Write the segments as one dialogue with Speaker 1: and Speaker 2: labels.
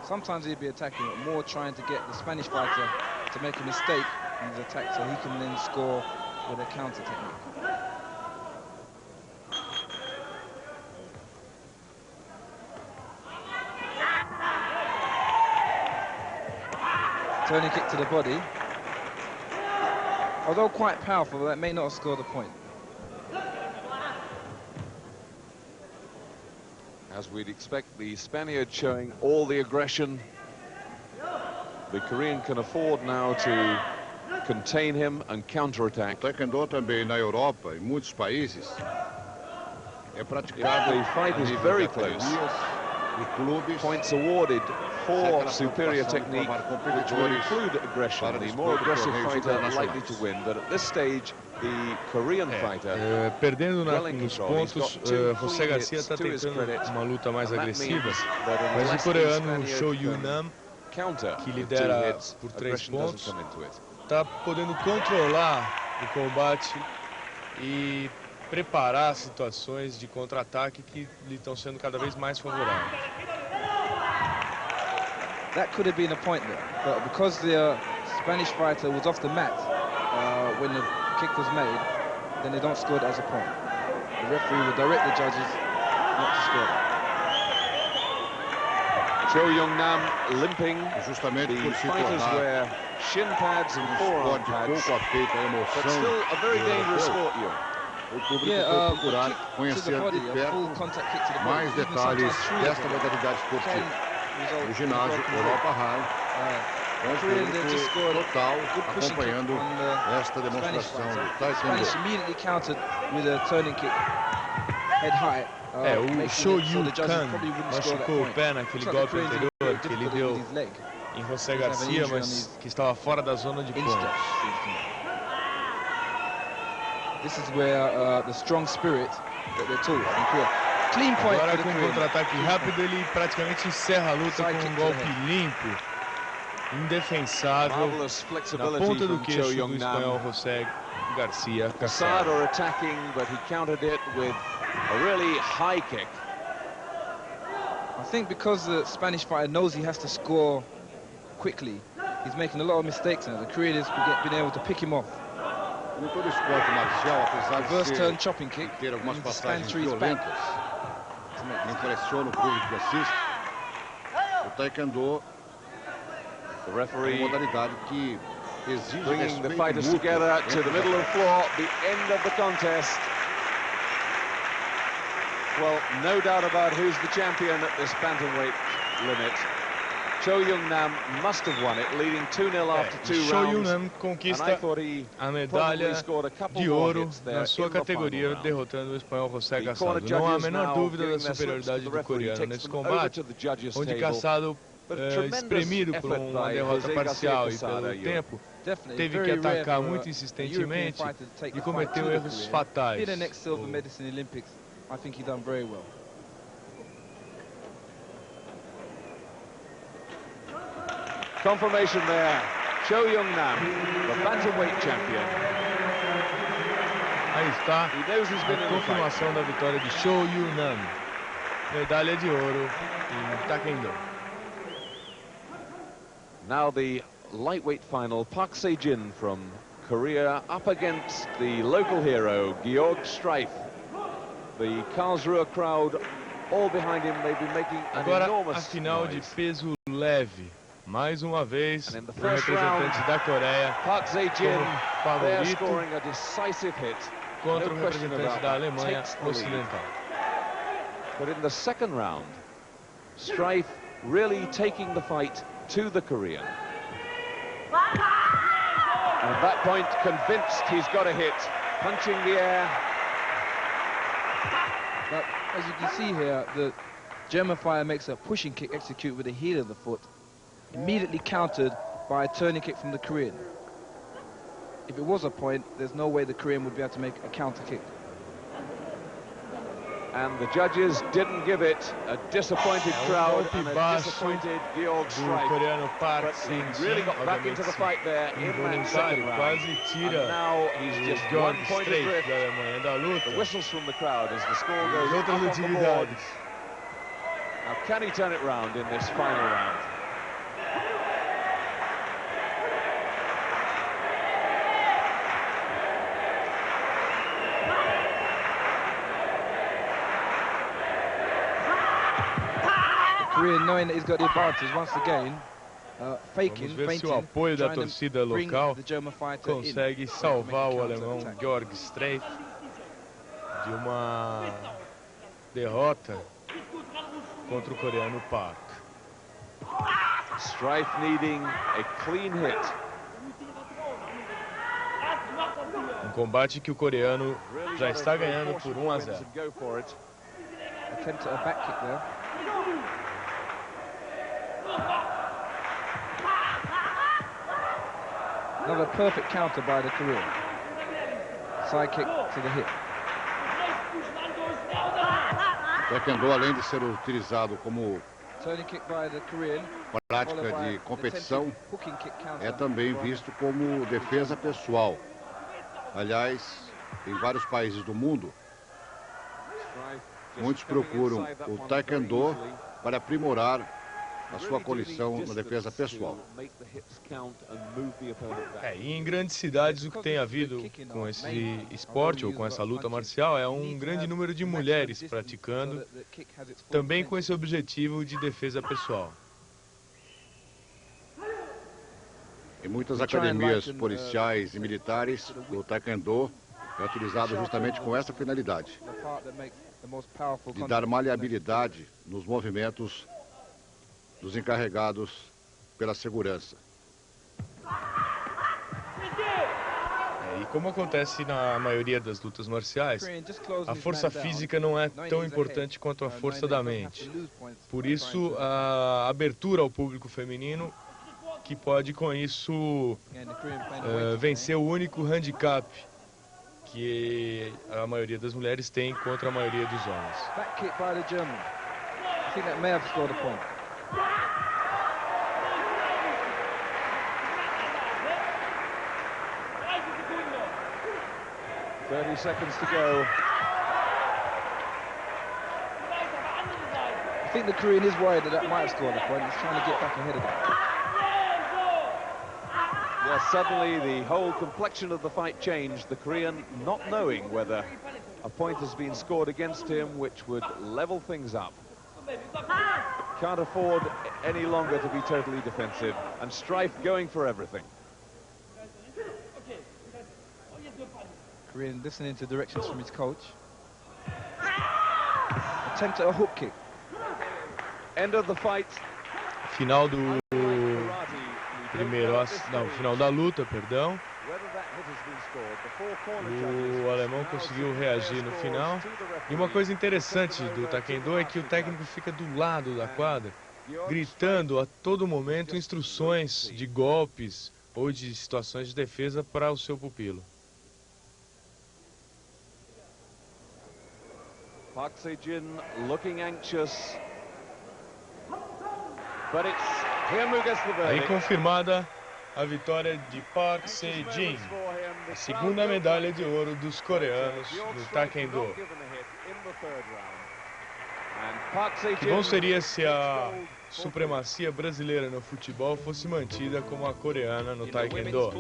Speaker 1: Sometimes he'd be attacking, but more trying to get the Spanish fighter to make a mistake in his attack so he can then score with a counter technique. Turning kick to the body. Although quite powerful, that may not have scored the point.
Speaker 2: As we'd expect, the Spaniard showing all the aggression. The Korean can afford now to contain him and counter-attack.
Speaker 3: O Taekwondo também na Europa, em muitos países, é praticado.
Speaker 2: The fight is very close. Points awarded for superior technique, which will include aggression. The more aggressive fighter likely to win, but at this stage, the Korean fighter
Speaker 4: perdendo nos pontos, José Garcia está tentando uma luta mais agressiva, mas o coreano Cho Yun-nam, que lidera por 3 pontos, está podendo controlar o combate e preparar situações de contra-ataque que lhe estão sendo cada vez mais favoráveis.
Speaker 1: That could have been a point there, but because the Spanish fighter was off the mat when the kick was made, then they don't score it as a point. The referee will direct the judges not to score it.
Speaker 2: Cho Young-nam limping.
Speaker 3: Justamente
Speaker 2: the fighters wear shin pads and forearm pads, but still a very dangerous sport, you.
Speaker 3: O público foi procurar conhecer de perto mais detalhes desta modalidade esportiva. O ginásio Europa High, com o público total acompanhando esta demonstração do Taekwondo.
Speaker 1: Immediately countered with a turning kick head high.
Speaker 4: O Cho Yun-kan machucou o pé naquele golpe anterior que ele deu em José Garcia, mas que estava fora da zona de pontos.
Speaker 1: This is where the strong spirit that they're taught in Korea. Clean point.
Speaker 4: Agora com um contra-ataque rápido ele praticamente encerra a luta com um golpe limpo, indefensável, na ponta do queixo do espanhol José Garcia.
Speaker 2: Casado attacking, but he countered it with a really high kick.
Speaker 1: I think because the Spanish fighter knows he has to score quickly, he's making a lot of mistakes now. The Korean has been able to pick him off.
Speaker 3: Em todo esporte marcial, apesar
Speaker 1: de
Speaker 3: ter algumas passagens violentas, impressiona o público que assiste, o Taekwondo é uma modalidade que exige
Speaker 2: bringing the fighters together to the middle of the floor, the end of the contest. Well, no doubt about who's the champion at this bantamweight limit. Cho Young-nam must have won it, leading 2-0 after 2 rounds.
Speaker 4: Cho Yun-nam conquista a medalha de ouro na sua categoria, derrotando o espanhol José Casado. Não há a menor dúvida da superioridade do coreano nesse combate, onde Casado, espremido por uma derrota parcial e pelo tempo, teve que atacar muito insistentemente e cometeu erros fatais.
Speaker 2: Confirmation there, Cho Young-nam, the bantamweight champion.
Speaker 4: Aí está a confirmação da vitória de Cho Yun-nam, medalha de ouro em Taekwondo.
Speaker 2: Now the lightweight final, Park Se-jin from Korea up against the local hero, Georg Streif. The Karlsruhe crowd all behind him, they've been making an enormous
Speaker 4: noise. A final de peso leve. Mais uma vez, o representante
Speaker 2: round,
Speaker 4: da Coreia
Speaker 2: Park Se-jin,
Speaker 4: favorito contra
Speaker 2: no
Speaker 4: o representante da Alemanha Ocidental.
Speaker 2: But in the second round, Streif really taking the fight to the Korean. And at that point, convinced he's got a hit, punching the air.
Speaker 1: But as you can see here, the German fighter makes a pushing kick execute with the heel of the foot, immediately countered by a turning kick from the Korean. If it was a point, there's no way the Korean would be able to make a counter kick.
Speaker 2: And the judges didn't give it. A disappointed crowd and a disappointed Georg Streif. But he really got back into the fight there in that second round. And now he's just 1 point adrift. The whistles from the crowd as the score goes up on the board. Now can he turn it round in this final round?
Speaker 1: Korean knowing that he's got the advantage once again.
Speaker 4: Vamos ver se o apoio da torcida local consegue salvar o alemão Georg Streif de uma derrota contra o coreano Park.
Speaker 2: Streif needing a clean hit.
Speaker 4: Um combate que o coreano já está ganhando por 1-0.
Speaker 1: Attempt at a back kick there. Another perfect counter by the Korean. Side kick to the hip.
Speaker 3: O Taekwondo, além de ser utilizado como prática de competição, é também visto como defesa pessoal. Aliás, em vários países do mundo, muitos procuram o Taekwondo para aprimorar a sua condição na defesa pessoal.
Speaker 4: E em grandes cidades o que tem havido com esse esporte ou com essa luta marcial é um grande número de mulheres praticando, também com esse objetivo de defesa pessoal.
Speaker 3: Em muitas academias policiais e militares, o Taekwondo é utilizado justamente com essa finalidade, de dar maleabilidade nos movimentos dos encarregados pela segurança.
Speaker 4: E como acontece na maioria das lutas marciais, a força física não é tão importante quanto a força da mente. Por isso, a abertura ao público feminino, que pode com isso vencer o único handicap que a maioria das mulheres tem contra a maioria dos homens.
Speaker 1: Back kick by the German. I think that may have scored a point.
Speaker 2: "30 seconds to go."
Speaker 1: I think the Korean is worried that might have scored a point. He's trying to get back ahead of it.
Speaker 2: Yeah, suddenly the whole complexion of the fight changed. The Korean not knowing whether a point has been scored against him, which would level things up. Can't afford any longer to be totally defensive, and Streif going for everything.
Speaker 1: Korean listening to directions from his coach. Attempt at a hook kick.
Speaker 2: End of the fight.
Speaker 4: Final do final da luta, perdão. O alemão conseguiu reagir no final. E uma coisa interessante do Taekwondo é que o técnico fica do lado da quadra, gritando a todo momento instruções de golpes ou de situações de defesa para o seu pupilo.
Speaker 2: Park Se-jin looking anxious. But it's him who gets the verdict.
Speaker 4: Aí confirmada a vitória de Park Se-jin, a segunda medalha de ouro dos coreanos no Taekwondo. Que bom seria se a supremacia brasileira no futebol fosse mantida como a coreana no Taekwondo.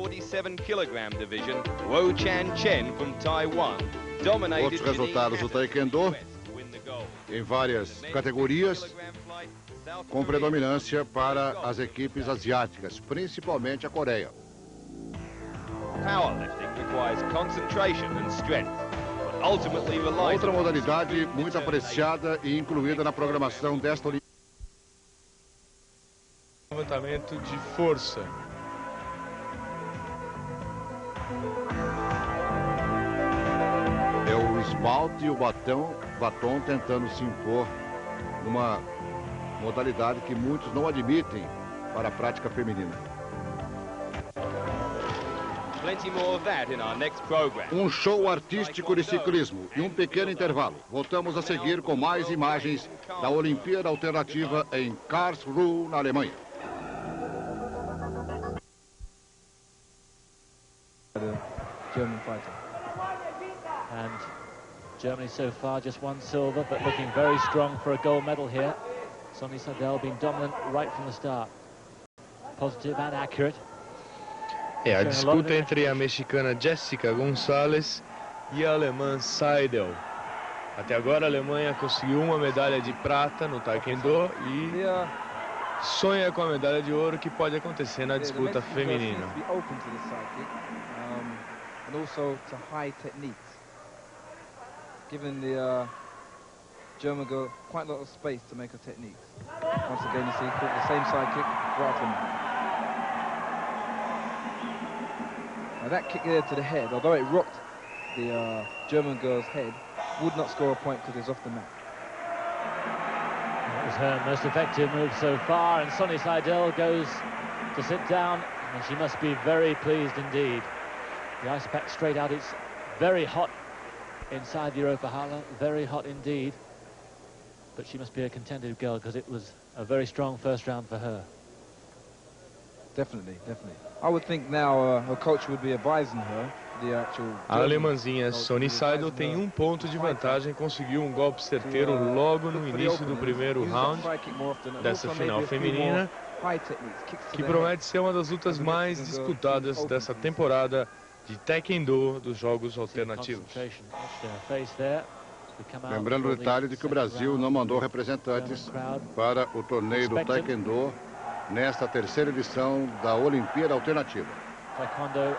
Speaker 3: Outros resultados do Taekwondo em várias categorias, com predominância para as equipes asiáticas, principalmente a Coreia. Outra modalidade muito apreciada e incluída na programação desta Olimpíada.
Speaker 4: Levantamento de força.
Speaker 3: É o esmalte e o batom tentando se impor numa modalidade que muitos não admitem para a prática feminina. Um show artístico de ciclismo e um pequeno intervalo. Voltamos a seguir com mais imagens da Olimpíada Alternativa em Karlsruhe, na Alemanha.
Speaker 1: German fighter.
Speaker 5: And Germany so far just one silver, but looking very strong for a gold medal here. Sonny Sandel been dominant right from the start. Positive and accurate.
Speaker 4: A disputa entre a mexicana Jessica Gonzalez e a alemã Seidel. Até agora a Alemanha conseguiu uma medalha de prata no Taekwondo e sonha com a medalha de ouro que pode acontecer na disputa feminina.
Speaker 1: Giving the German girl quite a lot of space to make her techniques. Once again, you see, the same side kick right from her. Now that kick there to the head, although it rocked the German girl's head, would not score a point because it's off the mat.
Speaker 5: That was her most effective move so far, and Sonny Seidel goes to sit down, and she must be very pleased indeed. The ice pack straight out, it's very hot inside the Europa Halle, very hot indeed. But she must be a contented girl because it was a very strong first round for her.
Speaker 1: Definitely, definitely. I would think now her coach would be advising her the actual.
Speaker 4: A alemãzinha Sonny Seidel tem um ponto de vantagem, conseguiu um golpe certeiro logo no início do primeiro round dessa final feminina, que promete ser uma das lutas mais disputadas dessa temporada de Taekwondo dos Jogos Alternativos.
Speaker 3: Lembrando o detalhe de que o Brasil não mandou representantes para o torneio do Taekwondo nesta terceira edição da Olimpíada Alternativa.
Speaker 5: Taekwondo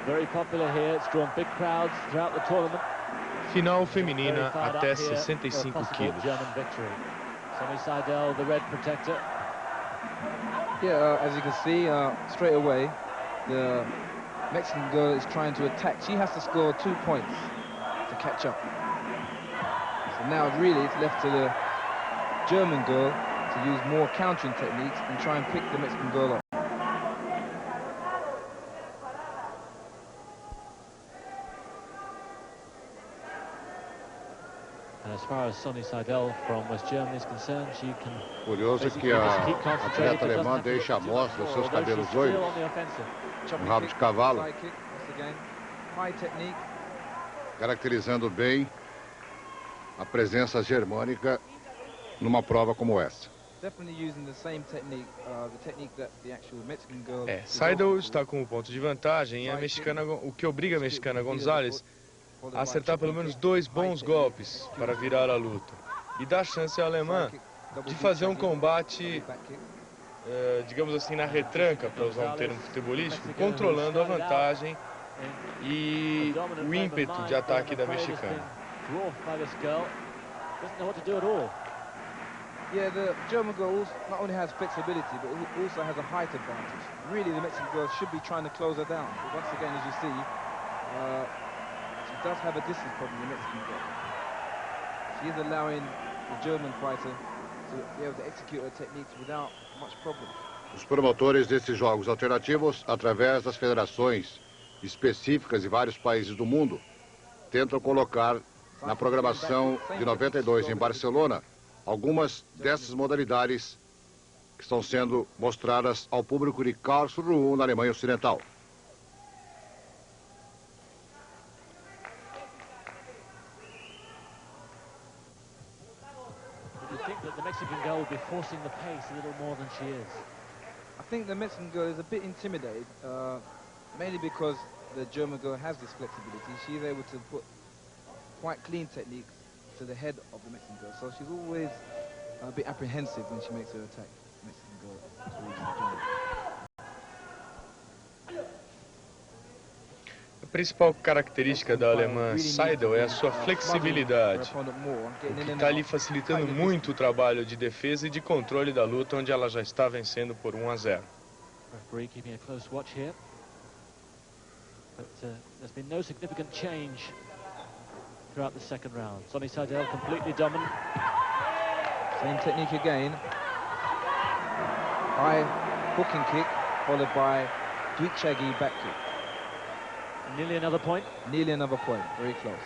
Speaker 5: very popular here. It's drawn big crowds throughout the tournament.
Speaker 4: Final feminina até 65 quilos.
Speaker 5: Sonny Seidel, the red protector.
Speaker 1: Yeah, as you can see, straight away, the Mexican girl is trying to attack. She has to score 2 points to catch up. So now really it's left to the German girl to use more countering techniques and try and pick the Mexican girl up.
Speaker 5: And as far as Sonny Seidel from West Germany is concerned, she can.
Speaker 3: Curioso que a atleta alemã deixa à mostra os seus cabelos loiros, rabo de cavalo, caracterizando bem a presença germânica numa prova como essa.
Speaker 4: Seidel está com um ponto de vantagem e a mexicana, o que obriga a mexicana Gonzalez a acertar pelo menos 2 bons golpes para virar a luta e dá chance à alemã de fazer um combate, digamos assim, na retranca, para usar um termo futebolístico, controlando a vantagem e o ímpeto de ataque da mexicana.
Speaker 1: Yeah, the German girl not only has flexibility, but also has a height advantage. Really, the Mexican girl should be trying to close her down. But once again, as you see, she does have a distance problem, the Mexican girl. She is allowing the German fighter to be able to execute her techniques without much problem.
Speaker 3: Os promotores desses jogos alternativos, através das federações específicas de vários países do mundo, tentam colocar na programação de 92 em Barcelona algumas dessas modalidades que estão sendo mostradas ao público de Karlsruhe, na Alemanha Ocidental.
Speaker 1: I think the Mexican girl is a bit intimidated, mainly because the German girl has this flexibility. She is able to put quite clean techniques to the head of the Mexican girl, so she's always a bit apprehensive when she makes her attack. Mexican girl.
Speaker 4: A principal característica da alemã Seidel é a sua flexibilidade, o que está ali facilitando muito o trabalho de defesa e de controle da luta, onde ela já está vencendo por 1-0.
Speaker 5: Referee keeping a close watch here, but there's been no significant change throughout the second round. Sonny Seidel completely dominant.
Speaker 1: Same technique again. High hooking kick followed by Duichagi back kick.
Speaker 5: Nearly another point.
Speaker 1: Nearly another point. Very close.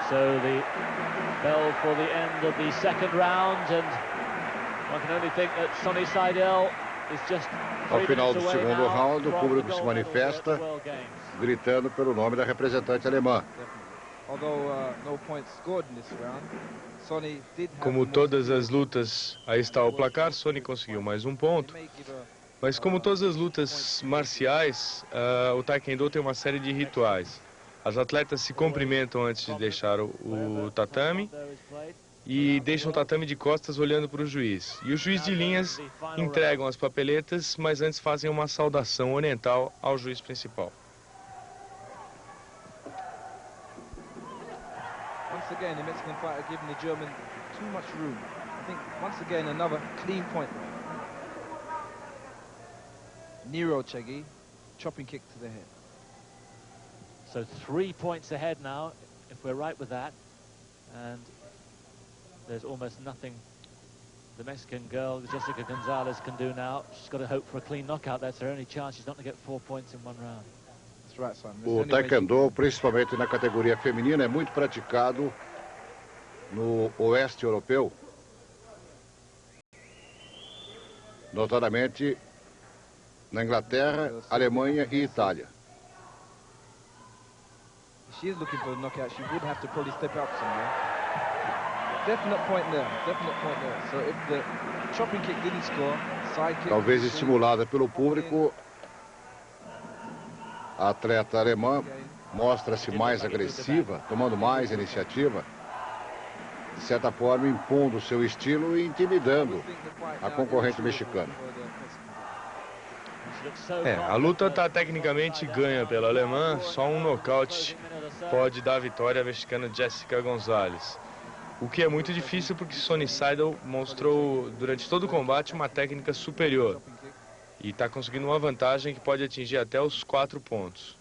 Speaker 5: So the bell for the end of the second round, and one can only think that Sonny Seidel is just.
Speaker 3: Ao final do segundo round, o público se manifesta gritando pelo nome da representante alemã.
Speaker 4: Como todas as lutas, aí está o placar, Sonny conseguiu mais um ponto. Mas como todas as lutas marciais, o Taekwondo tem uma série de rituais. As atletas se cumprimentam antes de deixar o tatame e deixam o tatame de costas olhando para o juiz. E os juízes de linhas entregam as papeletas, mas antes fazem uma saudação oriental ao juiz principal.
Speaker 1: Once again, the Mexican fighter giving the German too much room. I think once again another clean point. Nero Chegi, chopping kick to the head.
Speaker 5: So 3 points ahead now, if we're right with that. And there's almost nothing the Mexican girl, Jessica Gonzalez, can do now. She's got to hope for a clean knockout. That's her only chance. She's not going to get 4 points in one round.
Speaker 1: That's right, Simon.
Speaker 3: O Taekwondo, principalmente na categoria feminina, é muito praticado no oeste europeu. Notadamente na Inglaterra, Alemanha e Itália.
Speaker 1: If she's looking for a knockout, she would have to probably step up somewhere. Definite point there, definite point there. So if the chopping kick didn't score, side kick...
Speaker 3: Talvez estimulada pelo público, a atleta alemã mostra-se mais agressiva, tomando mais iniciativa, de certa forma impondo seu estilo e intimidando a concorrente mexicana.
Speaker 4: A luta está tecnicamente ganha pela alemã, só um nocaute pode dar a vitória à mexicana Jessica Gonzalez. O que é muito difícil porque Sonny Seidel mostrou durante todo o combate uma técnica superior e está conseguindo uma vantagem que pode atingir até os 4 pontos.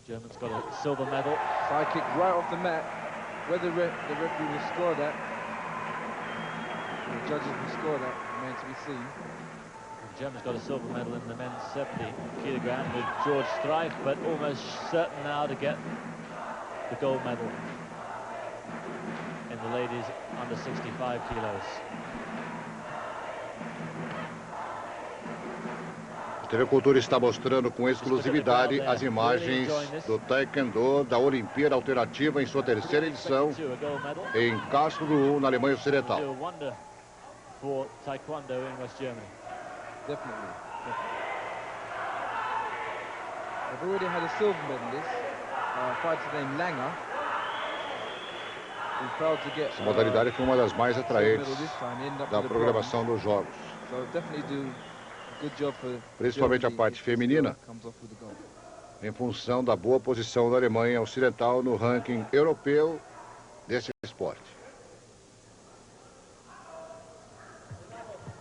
Speaker 5: German's got a silver medal.
Speaker 1: Side kick right off the mat. Whether the referee will score that, the judges will score that, remains to be seen.
Speaker 5: Germany's got a silver medal in the men's 70 kilogram with George Streif, but almost certain now to get the gold medal in the ladies under 65 kilos.
Speaker 3: A TV Cultura está mostrando com exclusividade as imagens do Taekwondo da Olimpíada Alternativa em sua terceira edição em Castro do na Alemanha Ocidental.
Speaker 5: For Taekwondo in West Germany.
Speaker 1: Definitely. They've already had a silver medalist, fighter named Langer. Who's proud to get,
Speaker 3: Essa modalidade foi uma das mais atraentes da programação dos Jogos.
Speaker 1: So definitely do a good job for
Speaker 3: Principalmente a parte feminina, em função da boa posição da Alemanha Ocidental no ranking europeu desse esporte.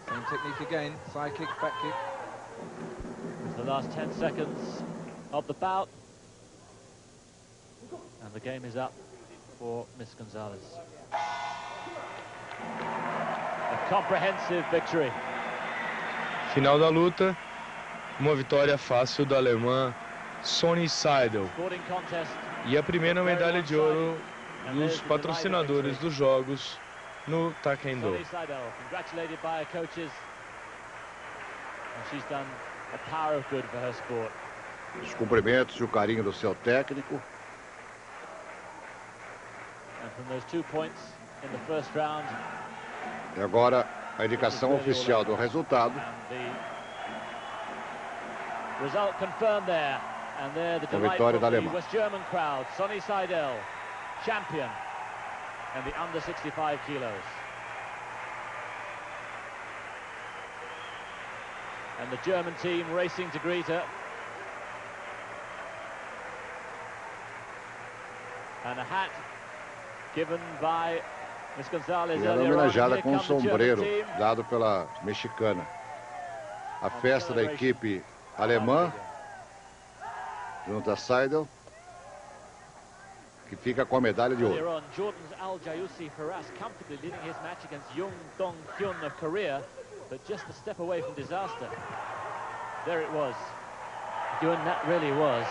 Speaker 1: Same technique again, side kick, back kick.
Speaker 5: The last 10 seconds of the bout. And the game is up for Miss Gonzalez. A comprehensive victory.
Speaker 4: Final da luta, uma vitória fácil da alemã Sonny Seidel. E a primeira medalha de ouro dos patrocinadores dos Jogos no Taekwondo.
Speaker 3: Os cumprimentos e o carinho do seu técnico. E agora a indicação oficial do resultado. A vitória da Alemanha.
Speaker 5: Sonny Seidel, champion. And the under 65 kilos. And the German team racing to greet her. And a hat given by Miss Gonzalez.
Speaker 3: E ela é homenageada com um sombreiro dado pela mexicana. A festa da equipe alemã junto a Seidel, que fica com a medalha de ouro.
Speaker 5: Jordan's Al Jayusi Faras comfortably leading his match against Jung Dong-hyun of Korea, but just a step away from disaster. There it was. Hyun, that really was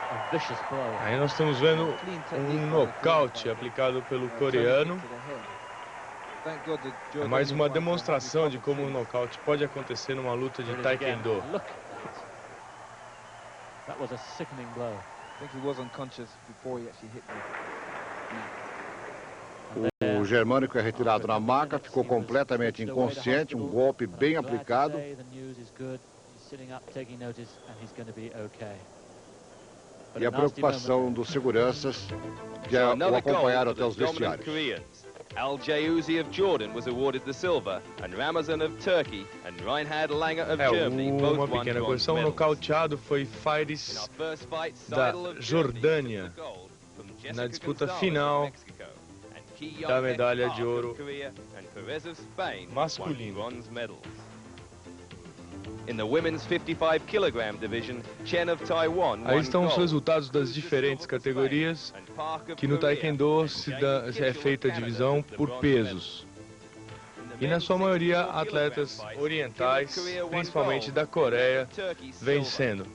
Speaker 5: a vicious blow.
Speaker 4: Aí nós estamos vendo um nocaute aplicado pelo coreano. É mais uma demonstração de como um nocaute pode acontecer numa luta de Taekwondo.
Speaker 5: That was a sickening blow.
Speaker 1: I think he was unconscious before he actually hit
Speaker 3: O germânico é retirado na maca, ficou completamente inconsciente, um golpe bem aplicado.
Speaker 5: sitting up, taking notice, and he's going to be okay.
Speaker 3: E a preocupação dos seguranças que o acompanharam até os vestiários.
Speaker 6: Al-Jauzi of Jordan was awarded the silver, and Ramazan of Turkey and Reinhard Langer of Germany both
Speaker 4: uma
Speaker 6: won
Speaker 4: pequena
Speaker 6: bronze
Speaker 4: correção,
Speaker 6: medals.
Speaker 4: nocauteado foi Faires da Jordânia na disputa final da medalha de ouro masculino.
Speaker 6: In the women's 55 kg division, Chen of Taiwan
Speaker 4: Aí estão os resultados das diferentes categorias, que no Taekwondo é feita a divisão por pesos. E na sua maioria, atletas orientais, principalmente da Coreia, vencendo.